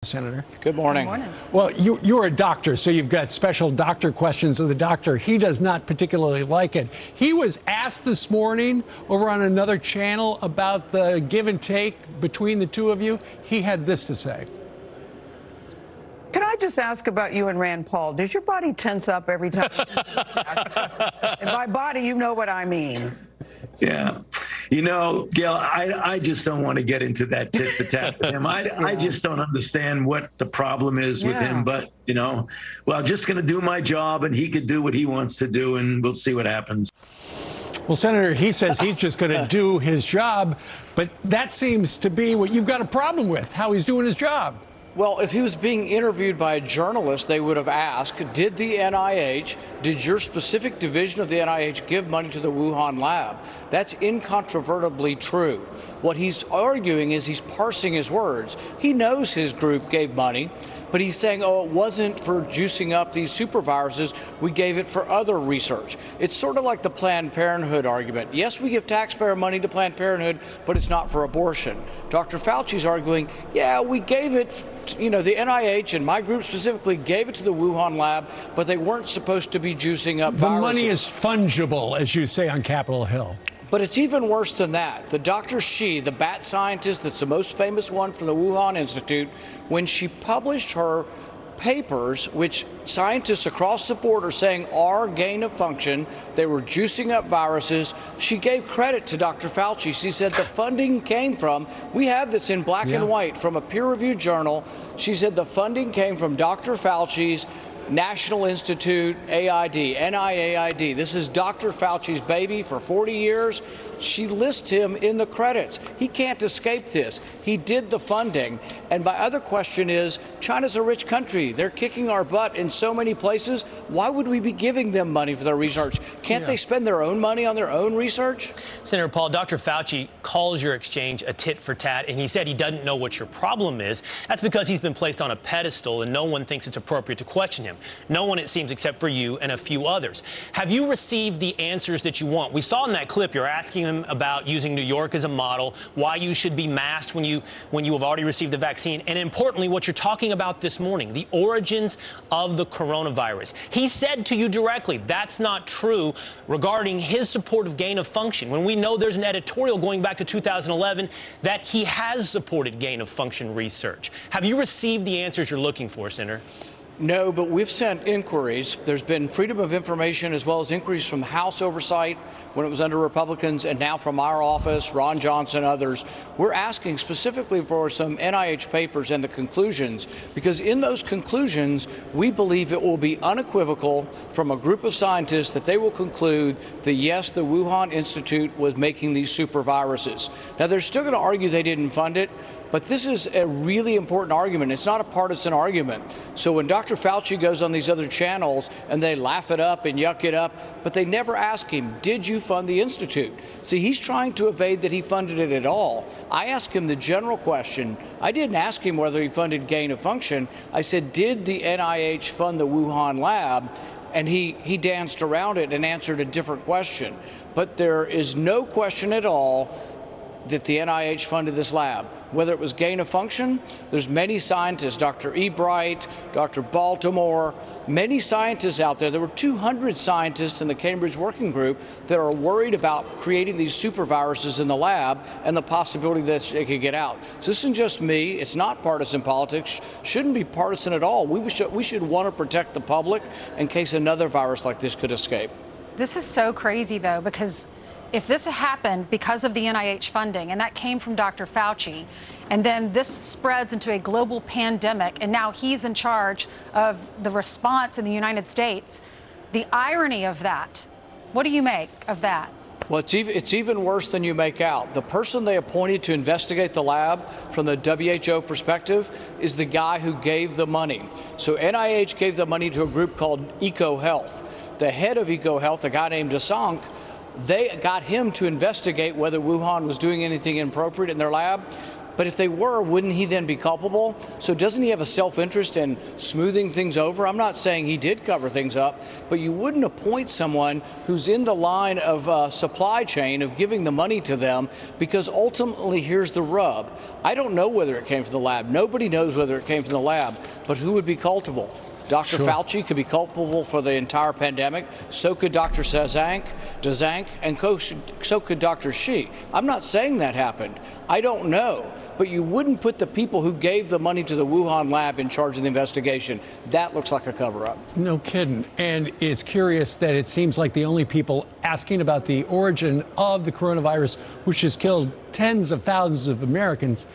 Senator. Good morning. Good morning. Well, you're a doctor, so you've got special doctor questions of the doctor. He does not particularly like it. He was asked this morning over on another channel about the give and take between the two of you. He had this to say. Can I just ask about you and Rand Paul? Does your body tense up every time? And by body, you know what I mean. Yeah. You know, Gail, I just don't want to get into that tit for tat with him. I just don't understand what the problem is with him. But, you know, well, I'm just going to do my job and he could do what he wants to do and we'll see what happens. Well, Senator, he says he's just going to do his job. But that seems to be what you've got a problem with, how he's doing his job. Well, if he was being interviewed by a journalist, they would have asked, did the NIH, did your specific division of the NIH give money to the Wuhan lab? That's incontrovertibly true. What he's arguing is he's parsing his words. He knows his group gave money, but he's saying, oh, it wasn't for juicing up these superviruses. We gave it for other research. It's sort of like the Planned Parenthood argument. Yes, we give taxpayer money to Planned Parenthood, but it's not for abortion. Dr. Fauci's arguing, yeah, we gave it, you know, the NIH and my group specifically gave it to the Wuhan lab, but they weren't supposed to be juicing up viruses. The money is fungible, as you say on Capitol Hill. But it's even worse than that. The Dr. Shi, the bat scientist that's the most famous one from the Wuhan Institute, when she published her papers, which scientists across the board are saying are gain of function, they were juicing up viruses, she gave credit to Dr. Fauci. She said the funding came from, we have this in black and white from a peer-reviewed journal, she said the funding came from Dr. Fauci's National Institute AID, NIAID. This is Dr. Fauci's baby for 40 years. She lists him in the credits. He can't escape this. He did the funding. And my other question is, China's a rich country. They're kicking our butt in so many places. Why would we be giving them money for their research? Can't they spend their own money on their own research? Senator Paul, Dr. Fauci calls your exchange a tit for tat, and he said he doesn't know what your problem is. That's because he's been placed on a pedestal and no one thinks it's appropriate to question him. No one, it seems, except for you and a few others. Have you received the answers that you want? We saw in that clip you're asking him about using New York as a model, why you should be masked when you have already received the vaccine, and importantly, what you're talking about this morning, the origins of the coronavirus. He said to you directly, that's not true regarding his support of gain of function, when we know there's an editorial going back to 2011 that he has supported gain of function research. Have you received the answers you're looking for, Senator? No, but we've sent inquiries. There's been freedom of information as well as inquiries from House oversight when it was under Republicans and now from our office, Ron Johnson, others. We're asking specifically for some NIH papers and the conclusions, because in those conclusions, we believe it will be unequivocal from a group of scientists that they will conclude that, yes, the Wuhan Institute was making these super viruses. Now, they're still going to argue they didn't fund it, but this is a really important argument. It's not a partisan argument. So when Dr. Fauci goes on these other channels and they laugh it up and yuck it up, but they never ask him, did you fund the Institute? See, he's trying to evade that he funded it at all. I asked him the general question. I didn't ask him whether he funded gain of function. I said, did the NIH fund the Wuhan lab? And he danced around it and answered a different question. But there is no question at all that the NIH funded this lab. Whether it was gain of function, there's many scientists, Dr. Ebright, Dr. Baltimore, many scientists out there. There were 200 scientists in the Cambridge Working Group that are worried about creating these super viruses in the lab and the possibility that they could get out. So this isn't just me. It's not partisan politics. Shouldn't be partisan at all. We should want to protect the public in case another virus like this could escape. This is so crazy, though, because if this happened because of the NIH funding, and that came from Dr. Fauci, and then this spreads into a global pandemic, and now he's in charge of the response in the United States, the irony of that, what do you make of that? Well, it's even worse than you make out. The person they appointed to investigate the lab from the WHO perspective is the guy who gave the money. So NIH gave the money to a group called EcoHealth. The head of EcoHealth, a guy named Desank, they got him to investigate whether Wuhan was doing anything inappropriate in their lab. But if they were, wouldn't he then be culpable? So doesn't he have a self-interest in smoothing things over? I'm not saying he did cover things up, but you wouldn't appoint someone who's in the line of supply chain of giving the money to them, because ultimately here's the rub. I don't know whether it came from the lab. Nobody knows whether it came from the lab, but who would be culpable? Dr. Fauci could be culpable for the entire pandemic. So could Dr. Dzank, and so could Dr. Shi. I'm not saying that happened. I don't know. But you wouldn't put the people who gave the money to the Wuhan lab in charge of the investigation. That looks like a cover-up. No kidding. And it's curious that it seems like the only people asking about the origin of the coronavirus, which has killed tens of thousands of Americans,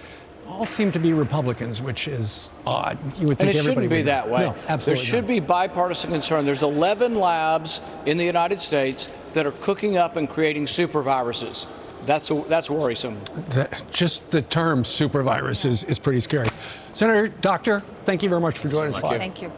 all seem to be Republicans, which is odd. You would think and it everybody shouldn't be would. that way. No, absolutely there should not. be bipartisan concern. There's 11 labs in the United States that are cooking up and creating super viruses. That's worrisome. Just the term super virus is pretty scary. Senator, Doctor, thank you very much for joining us. Thank you.